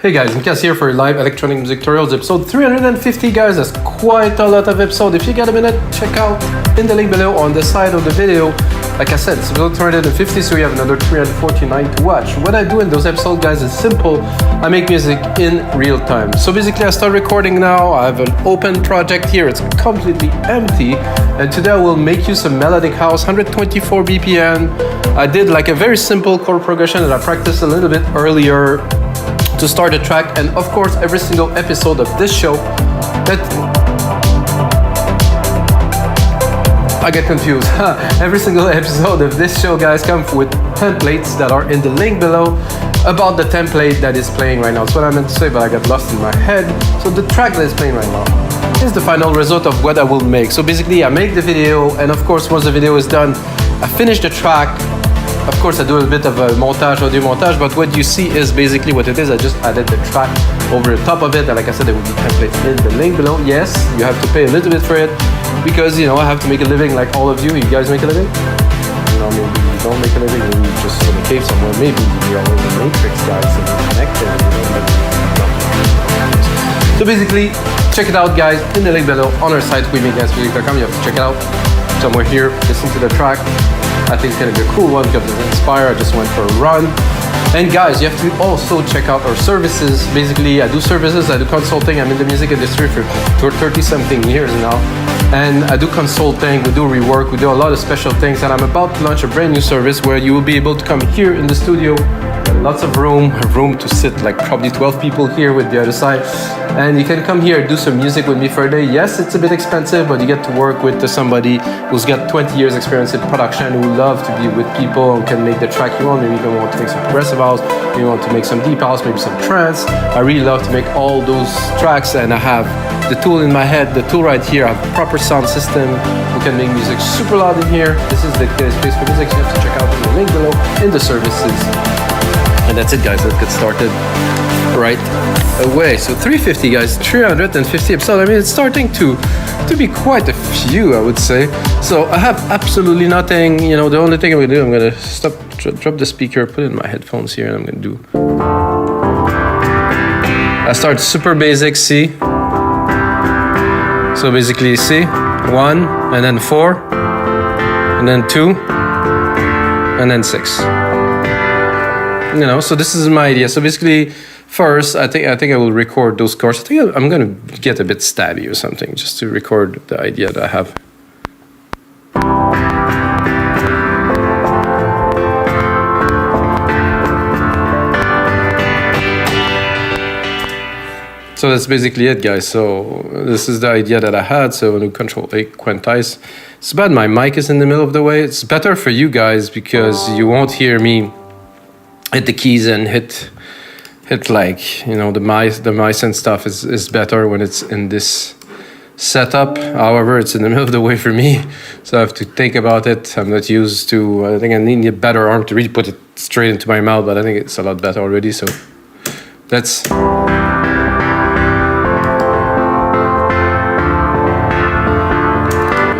Hey guys, Mikas here for live electronic music tutorials episode 350 guys. That's quite a lot of episode. If you got a minute, check out in the link below on the side of the video. Like I said, it's episode 350, so we have another 349 to watch. What I do in those episodes guys is simple. I make music in real time. So basically I start recording now. I have an open project here. It's completely empty. And today I will make you some melodic house, 124 BPM. I did like a very simple chord progression that I practiced a little bit earlier to start the track. And of course every single episode of this show I get confused. Every single episode of this show guys come with templates that are in the link below about the template that is playing right now. That's what I meant to say, but I got lost in my head. So the track that is playing right now is the final result of what I will make. So basically I make the video, and of course once the video is done I finish the track. Of course I do a bit of a montage, audio montage, but what you see is basically what it is. I just added the track over the top of it, and like I said, there will be templates in the link below. Yes, you have to pay a little bit for it, because you know I have to make a living like all of you. You guys make a living? You know, maybe you don't make a living, maybe you're just in a cave somewhere, maybe you're all in the matrix guys and you're connected, So basically, check it out guys, in the link below on our site, wemakesmusic.com. You have to check it out somewhere here, listen to the track. I think it's gonna be a cool one because it's inspired. I just went for a run. And guys, you have to also check out our services. Basically, I do services, I do consulting. I'm in the music industry for 30 something years now. And I do consulting, we do rework, we do a lot of special things. And I'm about to launch a brand new service where you will be able to come here in the studio. Lots of room to sit, like probably 12 people here with the other side. And you can come here, do some music with me for a day. Yes, it's a bit expensive, but you get to work with somebody who's got 20 years experience in production, who love to be with people and can make the track you want. Maybe you want to make some progressive house, maybe you want to make some deep house, maybe some trance. I really love to make all those tracks, and I have the tool in my head, the tool right here. I have a proper sound system. We can make music super loud in here. This is the space for music, so you have to check out the link below in the services. And that's it guys, let's get started right away. So 350 guys, 350 episodes. I mean, it's starting to be quite a few, I would say. So I have absolutely nothing, you know. The only thing I'm gonna do, I'm gonna drop the speaker, put in my headphones here, and I'm gonna do, I start super basic C. So basically C, 1, and then 4, and then 2, and then 6. You know, so this is my idea. So basically, first, I think I will record those chords. I think I'm gonna get a bit stabby or something, just to record the idea that I have. So that's basically it, guys. So this is the idea that I had. So when we control A, quantize. It's bad my mic is in the middle of the way. It's better for you guys because you won't hear me hit the keys and hit like, you know, the mice and stuff is better when it's in this setup. However, it's in the middle of the way for me, so I have to think about it. I'm not used to, I think I need a better arm to really put it straight into my mouth, but I think it's a lot better already. So that's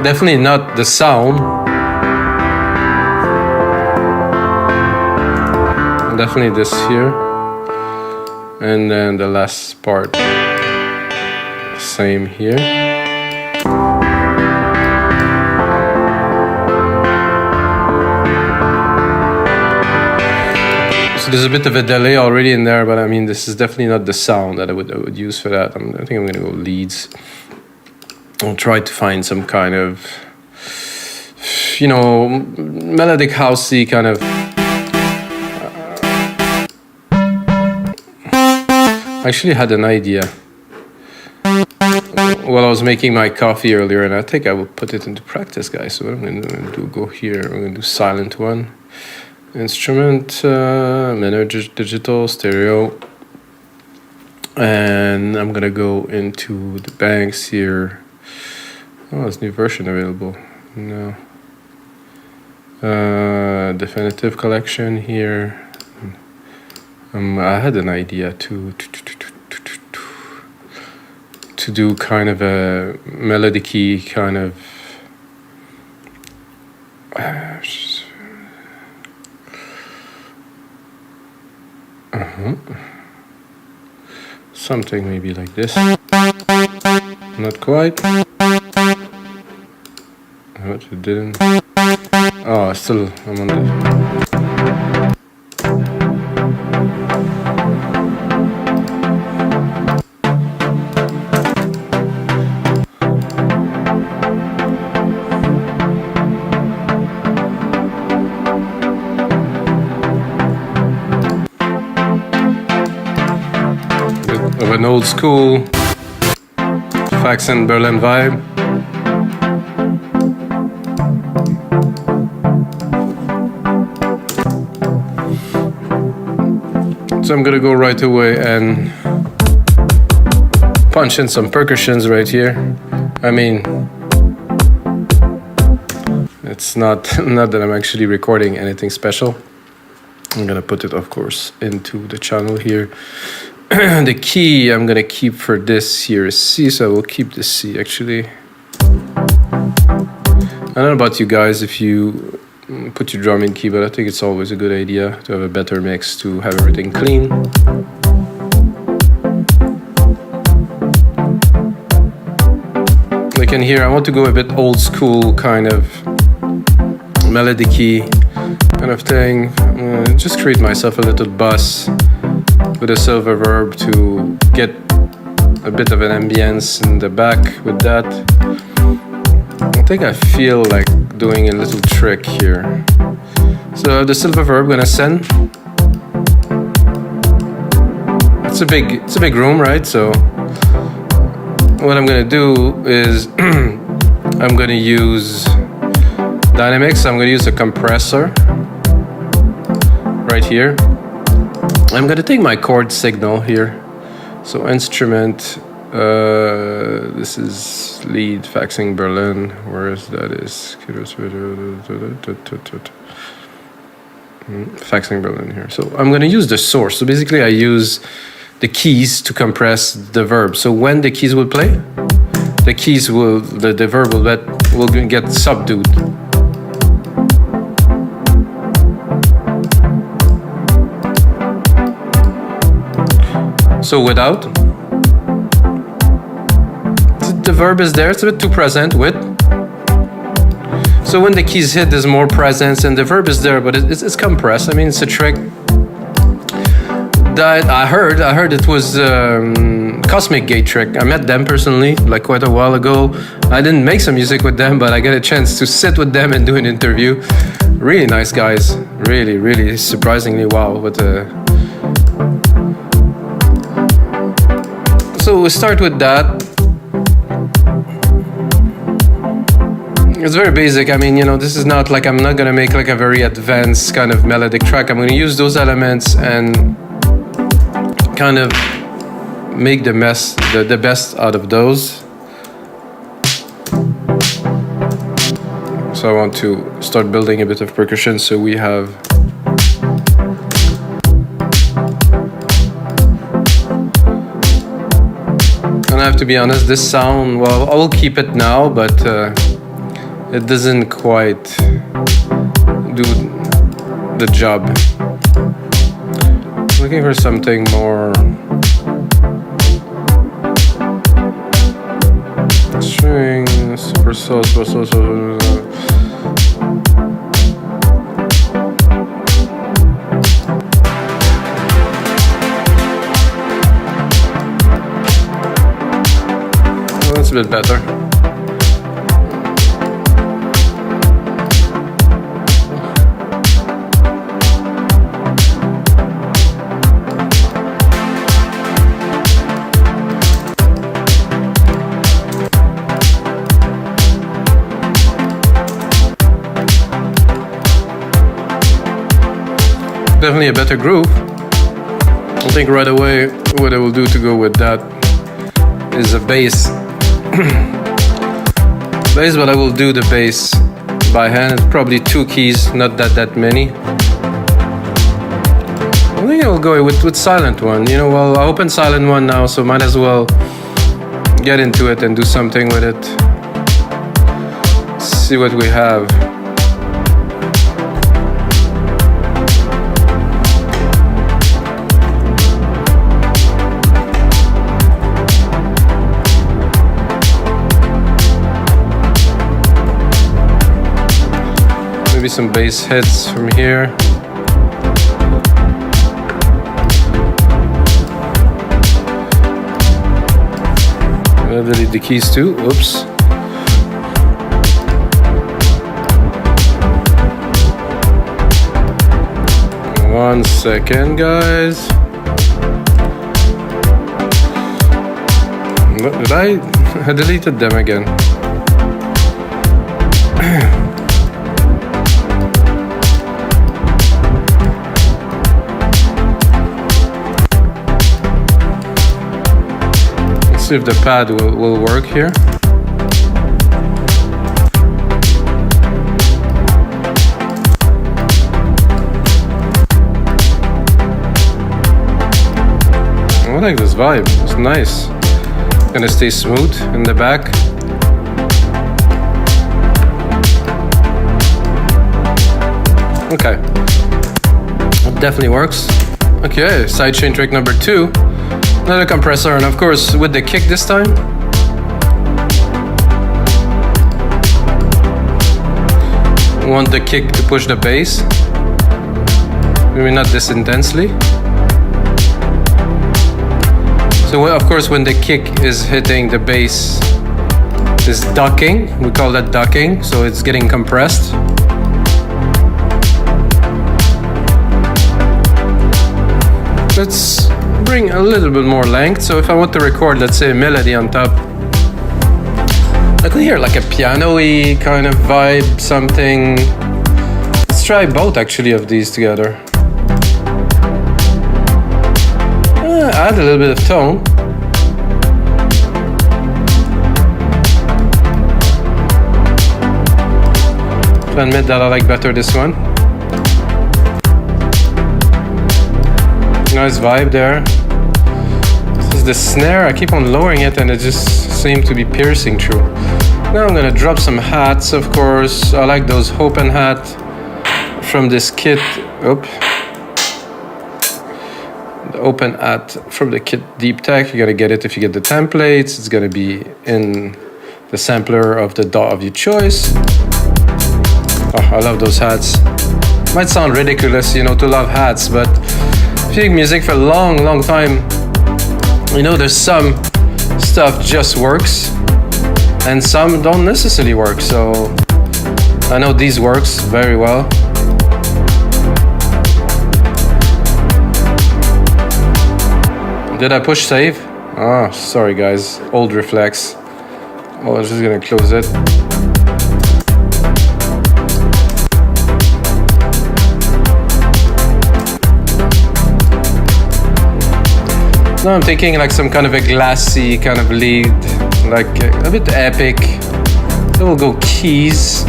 definitely not the sound. Definitely this here, and then the last part same here. So there's a bit of a delay already in there, but I mean this is definitely not the sound that I would use for that. I think I'm gonna go leads. I'll try to find some kind of, you know, melodic housey kind of. I actually had an idea while I was making my coffee earlier, and I think I will put it into practice, guys. So what I'm going to do, go here, I'm going to do silent one, instrument, digital, stereo, and I'm going to go into the banks here. Oh, there's a new version available. No. Definitive collection here. I had an idea to do kind of a melodic-y kind of something maybe like this. Not quite. What, it didn't. Oh, still, I'm on the. Of an old school Faxon Berlin vibe. So I'm gonna go right away and punch in some percussions right here. I mean, it's not that I'm actually recording anything special. I'm gonna put it, of course, into the channel here. The key I'm gonna keep for this here is C, so I will keep the C actually. I don't know about you guys if you put your drum in key, but I think it's always a good idea to have a better mix, to have everything clean. Like in here, I want to go a bit old school kind of melody key kind of thing. Just create myself a little bus with a silver verb to get a bit of an ambience in the back with that. I think I feel like doing a little trick here. So the silver verb gonna send. It's a big room, right? So what I'm gonna do is I'm gonna use dynamics. I'm gonna use a compressor right here. I'm gonna take my chord signal here. So instrument, this is lead Faxing Berlin. Where is that? Is Faxing Berlin here. So I'm gonna use the source. So basically I use the keys to compress the verb. So when the keys will play, the keys will, the verb will get subdued. So without, the verb is there, it's a bit too present with. So when the keys hit, there's more presence and the verb is there, but it's compressed. I mean, it's a trick that I heard it was Cosmic Gate trick. I met them personally, like quite a while ago. I didn't make some music with them, but I got a chance to sit with them and do an interview. Really nice guys, really, really surprisingly wow. But so we'll start with that. It's very basic. I mean, you know, this is not like, I'm not gonna make like a very advanced kind of melodic track. I'm gonna use those elements and kind of make the best out of those. So I want to start building a bit of percussion. So we have and I have to be honest, this sound, well, I will keep it now, but it doesn't quite do the job. Looking for something more string, super sauce. Well, that's a bit better. Definitely a better groove. I think right away what I will do to go with that is a bass. Bass, but I will do the bass by hand. It's probably 2 keys, not that many. I think I'll go with silent one. You know, well, I opened silent one now, so might as well get into it and do something with it. See what we have. maybe some bass hits from here. I'll delete the keys too. Oops. One second, guys. Did I deleted them again. Let's see if the pad will work here. I like this vibe, it's nice. Gonna stay smooth in the back. Okay, it definitely works. Okay, sidechain trick number 2. Another compressor, and of course with the kick this time. Want the kick to push the bass. Maybe not this intensely. So of course when the kick is hitting the bass, is ducking, we call that ducking, so it's getting compressed. Let's bring a little bit more length, so if I want to record, let's say, a melody on top, I can hear like a piano-y kind of vibe, something. Let's try both actually of these together. Add a little bit of tone. To admit that I like better this one. Nice vibe there. This is the snare. I keep on lowering it and it just seems to be piercing through. Now I'm gonna drop some hats, of course. I like those open hat from this kit. Oop. Open hat from the kit Deep Tech. You gotta get it if you get the templates. It's gonna be in the sampler of the DAW of your choice. Oh, I love those hats. Might sound ridiculous, you know, to love hats, but if you make music for a long time, you know, there's some stuff just works and some don't necessarily work. So I know these works very well. Did I push save? Ah, sorry guys, old reflex. Oh, I was just gonna close it. Now I'm taking like some kind of a glassy kind of lead, like a bit epic. So we'll go keys.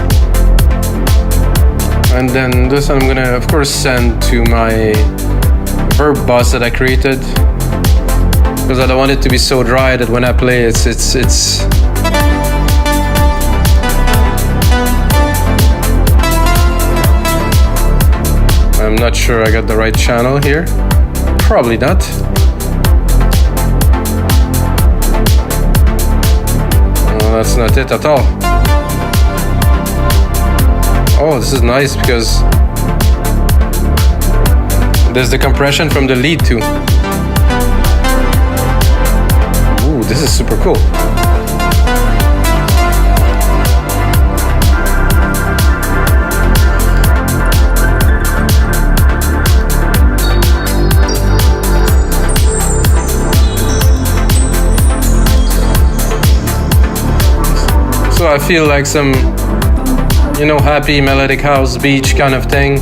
And then this one I'm gonna, of course, send to my reverb bus that I created. Because I don't want it to be so dry that when I play it's I'm not sure I got the right channel here. Probably not. Well, that's not it at all. Oh, this is nice because there's the compression from the lead too. This is super cool. So I feel like some, you know, happy melodic house beach kind of thing.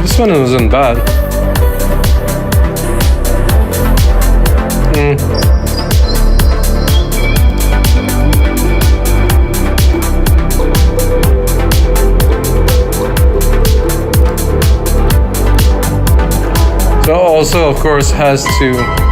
This one wasn't bad. So also, of course, has to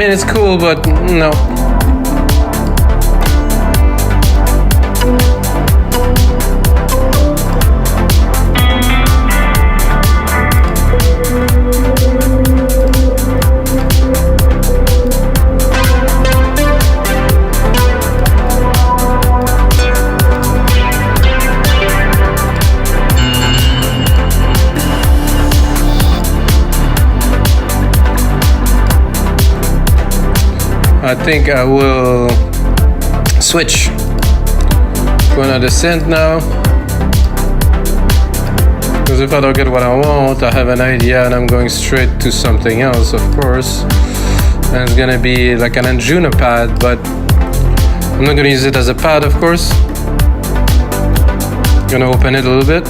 mean, it's cool, but no. I think I will switch to another synth now, because if I don't get what I want, I have an idea and I'm going straight to something else, of course, and it's gonna be like an Anjuna pad, but I'm not gonna use it as a pad, of course. I'm gonna open it a little bit.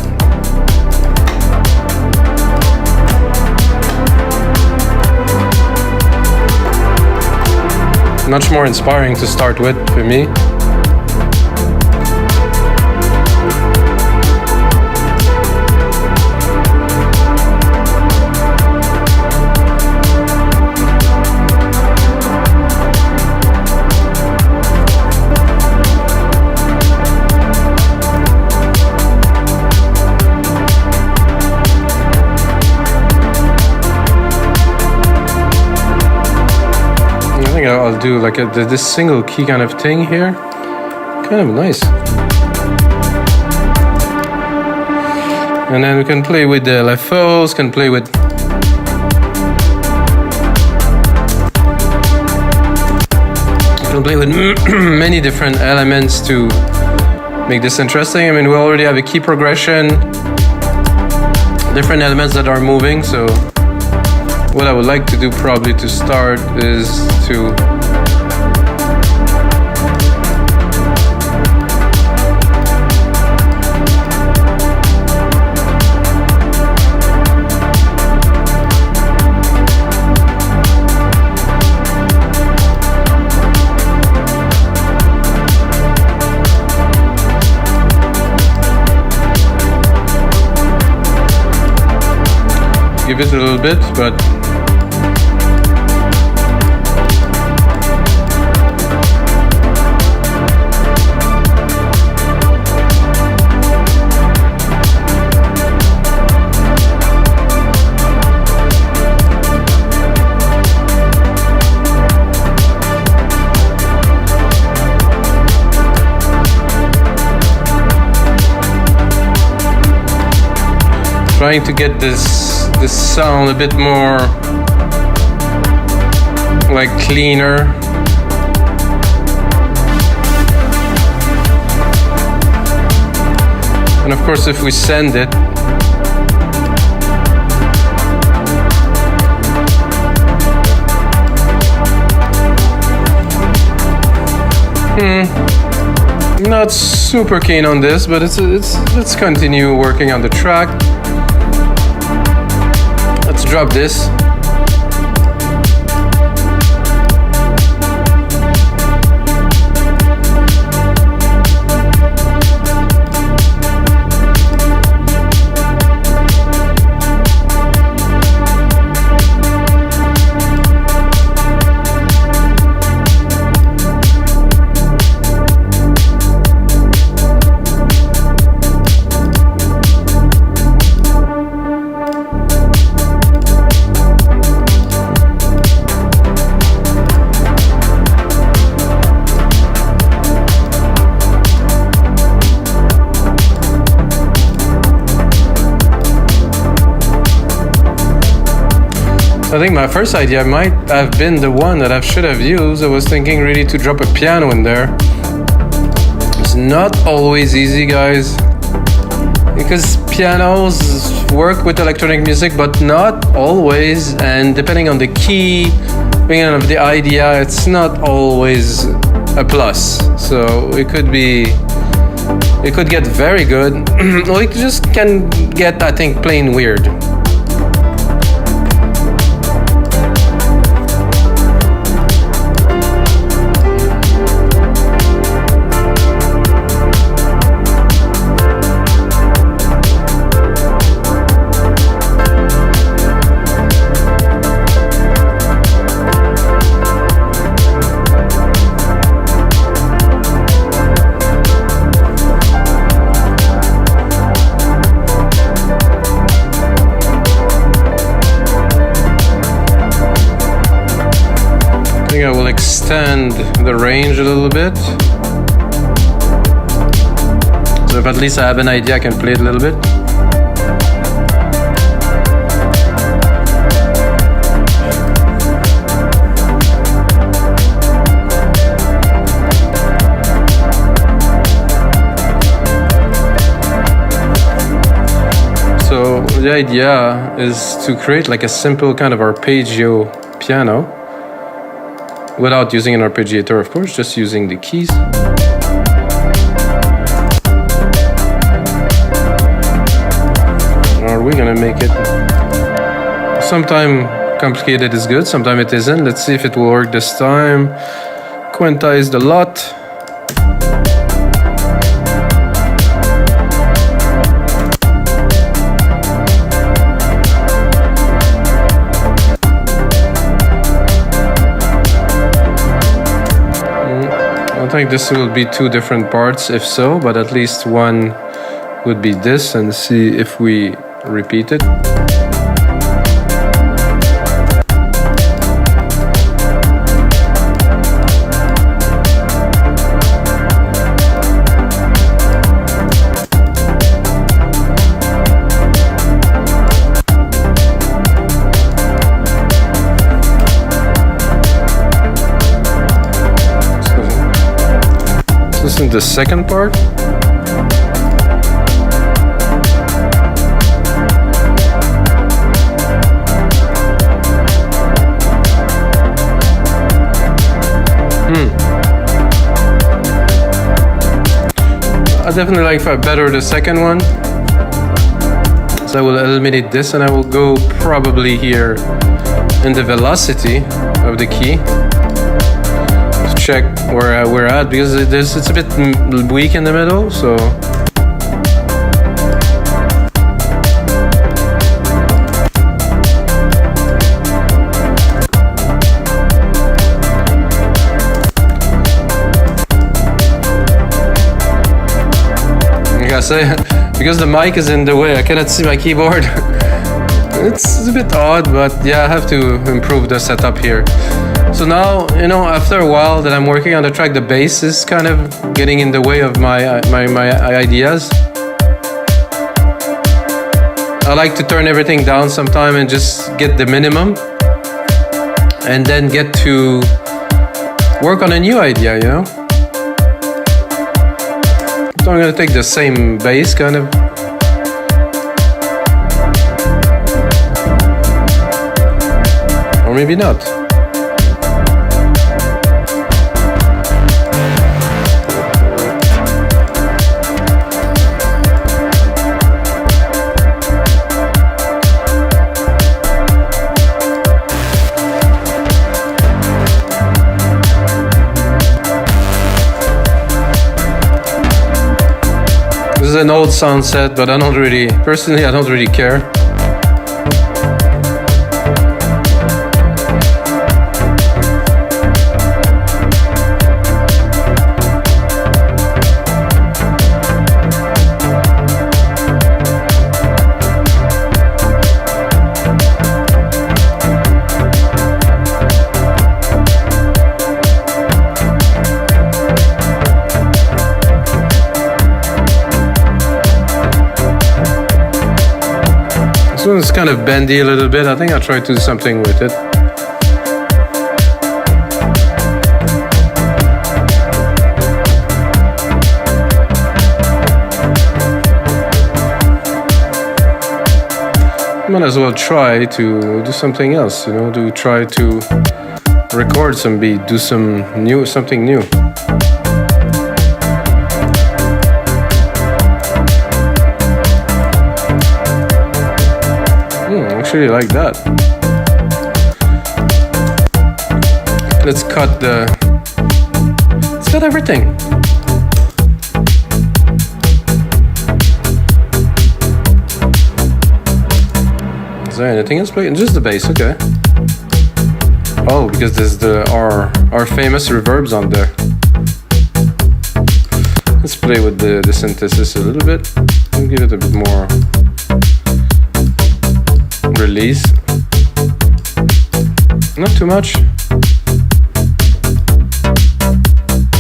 Much more inspiring to start with for me. I'll do like this single key kind of thing here. Kind of nice. And then we can play with the LFOs, can play with many different elements to make this interesting. I mean, we already have a key progression, different elements that are moving, so what I would like to do probably to start is to give it a little bit, but trying to get this sound a bit more like cleaner. And of course, if we send it, not super keen on this, but let's continue working on the track. Let's drop this. I think my first idea might have been the one that I should have used. I was thinking really to drop a piano in there. It's not always easy, guys, because pianos work with electronic music, but not always, and depending on the key, depending on the idea, it's not always a plus. So it could get very good, or it just can get, I think, plain weird. think I will extend the range a little bit. So if at least I have an idea, I can play it a little bit. So the idea is to create like a simple kind of arpeggio piano without using an arpeggiator, of course, just using the keys. Are we gonna make it? Sometime complicated is good, sometime it isn't. Let's see if it will work this time. Quantize the lot. I think this will be two different parts, if so, but at least one would be this, and see if we repeat it. Listen to the second part. I definitely like better the second one. So I will eliminate this and I will go probably here in the velocity of the key. Check where we're at, because it's a bit weak in the middle, so like I say, because the mic is in the way, I cannot see my keyboard. It's a bit odd, but yeah, I have to improve the setup here. So now, you know, after a while that I'm working on the track, the bass is kind of getting in the way of my ideas. I like to turn everything down sometime and just get the minimum, and then get to work on a new idea, you know? So I'm gonna take the same bass kind of. Or maybe not. This is an old sound set, but personally I don't really care. This one's kind of bendy a little bit. I think I'll try to do something with it. Might as well try to do something else, you know, try to record some beat, do something new. Actually like that. Let's cut everything. Is there anything else playing? Just the bass, okay. Oh, because there's our famous reverbs on there. Let's play with the synthesis a little bit and give it a bit more release. Not too much.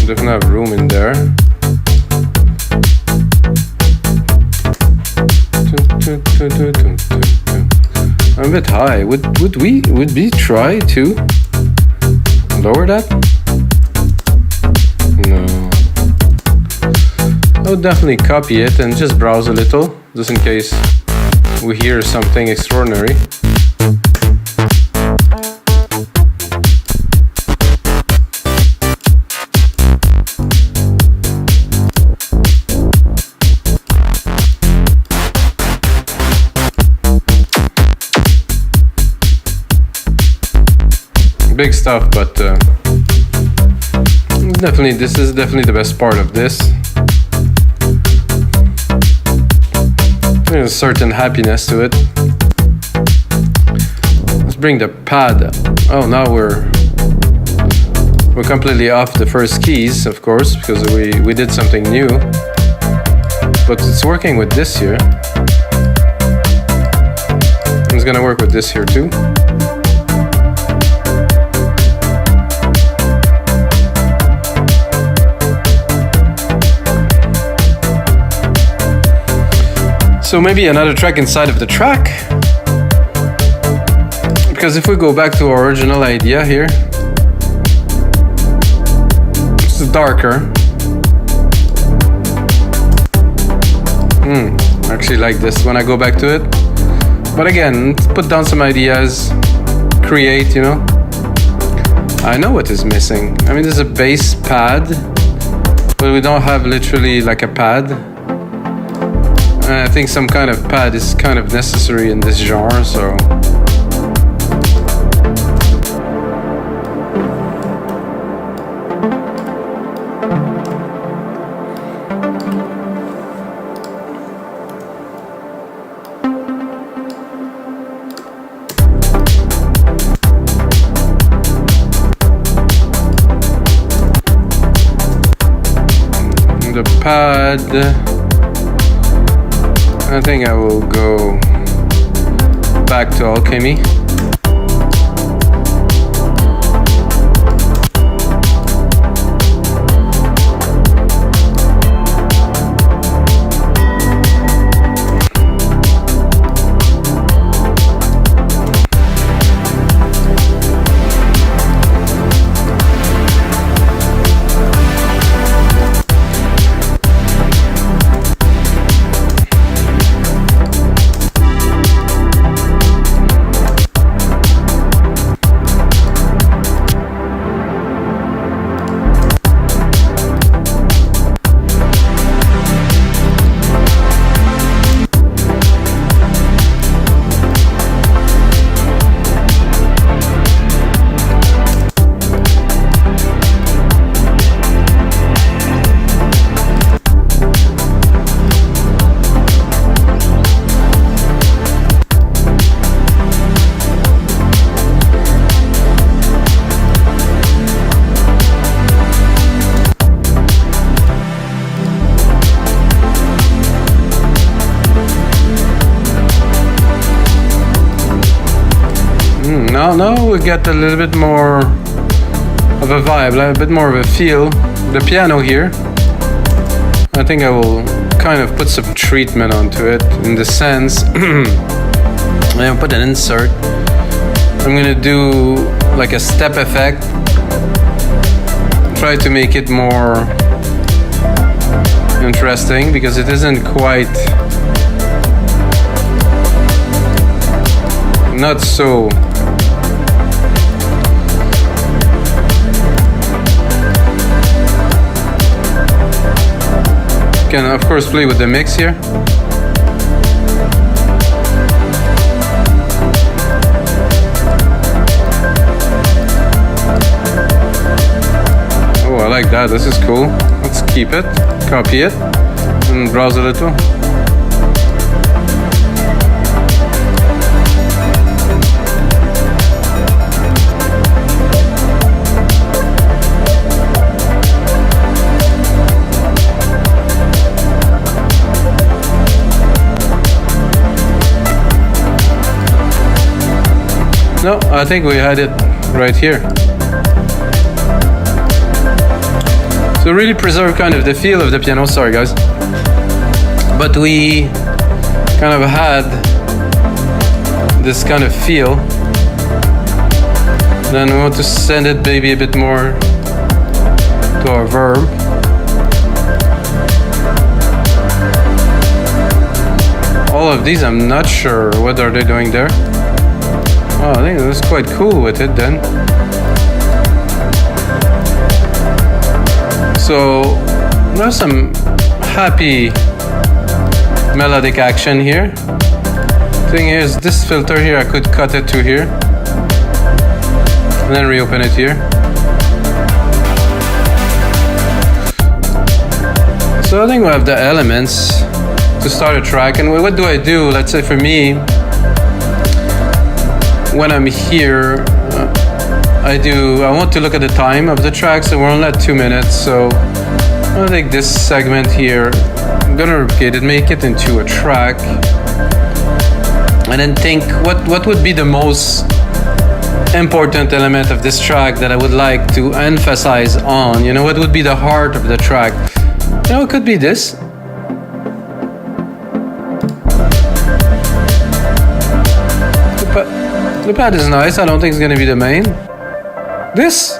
Definitely have room in there. I'm a bit high. Would we try to lower that? No. I would definitely copy it and just browse a little, just in case we hear something extraordinary. Big stuff, but this is definitely the best part of this. There's a certain happiness to it. Let's bring the pad. Oh, now we're completely off the first keys, of course, because we did something new. But it's working with this here. It's gonna work with this here too. So maybe another track inside of the track. Because if we go back to our original idea here, this is darker. I actually like this when I go back to it. But again, put down some ideas, create, you know. I know what is missing. I mean, there's a bass pad, but we don't have literally like a pad. I think some kind of pad is kind of necessary in this genre, so. The pad. I think I will go back to Alchemy. Now we get a little bit more of a vibe, a bit more of a feel. The piano here, I think I will kind of put some treatment onto it in the sense, I'm gonna put an insert. I'm gonna do like a step effect, try to make it more interesting because it isn't quite, not so. Can of course play with the mix here. Oh, I like that. This is cool. Let's keep it, copy it, and browse a little. No, I think we had it right here. to really preserve kind of the feel of the piano. Sorry guys, but we kind of had this kind of feel. Then we want to send it maybe a bit more to our verb. All of these, I'm not sure what are they doing there. Oh, I think it was quite cool with it then. So there's some happy melodic action here. Thing is, this filter here, I could cut it to here and then reopen it here. So I think we have the elements to start a track. And what do I do? Let's say for me, when I'm here, I want to look at the time of the track, so we're only at 2 minutes. So I'm gonna take this segment here, I'm gonna replicate it, make it into a track, and then think what would be the most important element of this track that I would like to emphasize on. You know, what would be the heart of the track? You know, it could be this. The pad is nice. I don't think it's going to be the main. This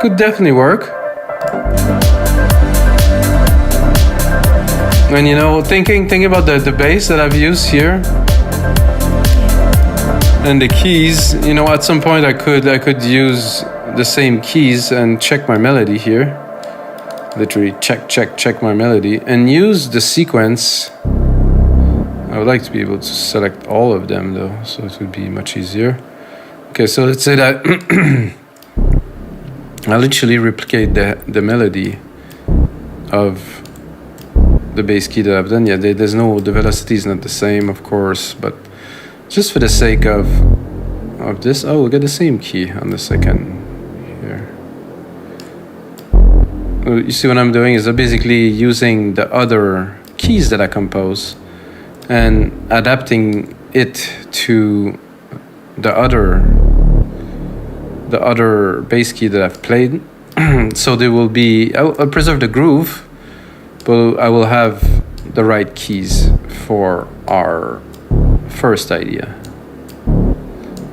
could definitely work. And you know, thinking about the bass that I've used here and the keys. You know, at some point I could use the same keys and check my melody here. Literally check my melody and use the sequence. I would like to be able to select all of them though, so it would be much easier. Okay, so let's say that I'll literally replicate the melody of the bass key that I've done. Yeah, the velocity is not the same, of course, but just for the sake of this, oh, we got the same key on the second here. You see what I'm doing is I'm basically using the other keys that I compose and adapting it to the other bass key that I've played. So there will be, I'll preserve the groove, but I will have the right keys for our first idea.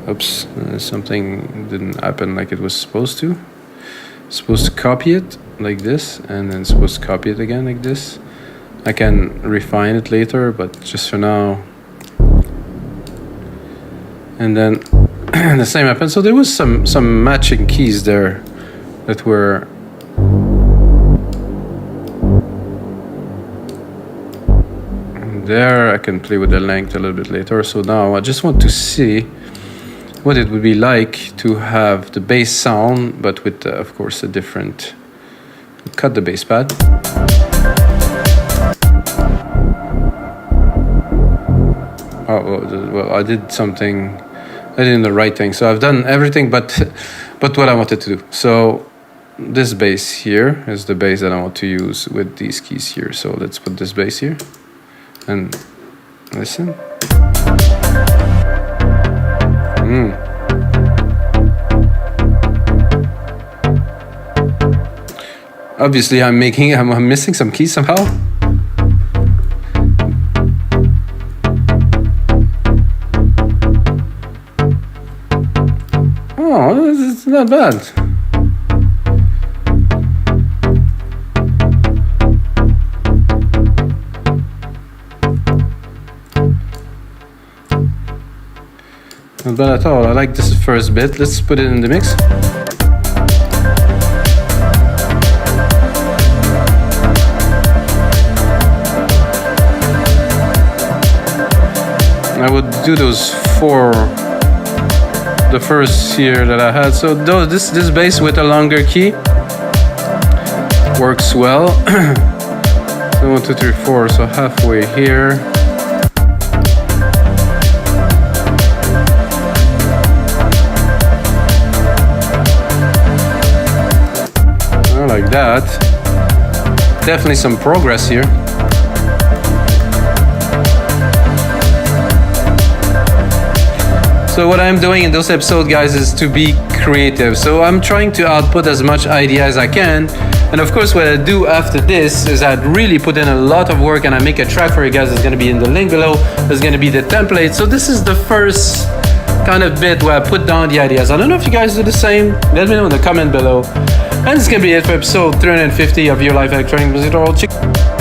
Oops, something didn't happen like it was supposed to. Supposed to copy it like this, and then supposed to copy it again like this. I can refine it later, but just for now. And then the same happened. So there was some matching keys there that were there. I can play with the length a little bit later. So now I just want to see what it would be like to have the bass sound, but with of course a different. Cut the bass pad. Oh well, I did the right thing. So I've done everything, but what I wanted to do. So this bass here is the bass that I want to use with these keys here. So let's put this bass here and listen. Obviously, I'm missing some keys somehow. Oh, it's not bad. Not bad at all. I like this first bit. Let's put it in the mix. I would do those four, the first here that I had. So this bass with a longer key works well. So 1, 2, 3, 4. So halfway here. Like that. Definitely some progress here. So what I'm doing in those episodes, guys, is to be creative. So I'm trying to output as much idea as I can. And of course, what I do after this is I really put in a lot of work and I make a track for you guys. It's gonna be in the link below. There's gonna be the template. So this is the first kind of bit where I put down the ideas. I don't know if you guys do the same. Let me know in the comment below. And it's gonna be it for episode 350 of Your Life Electronic Music Tutorial.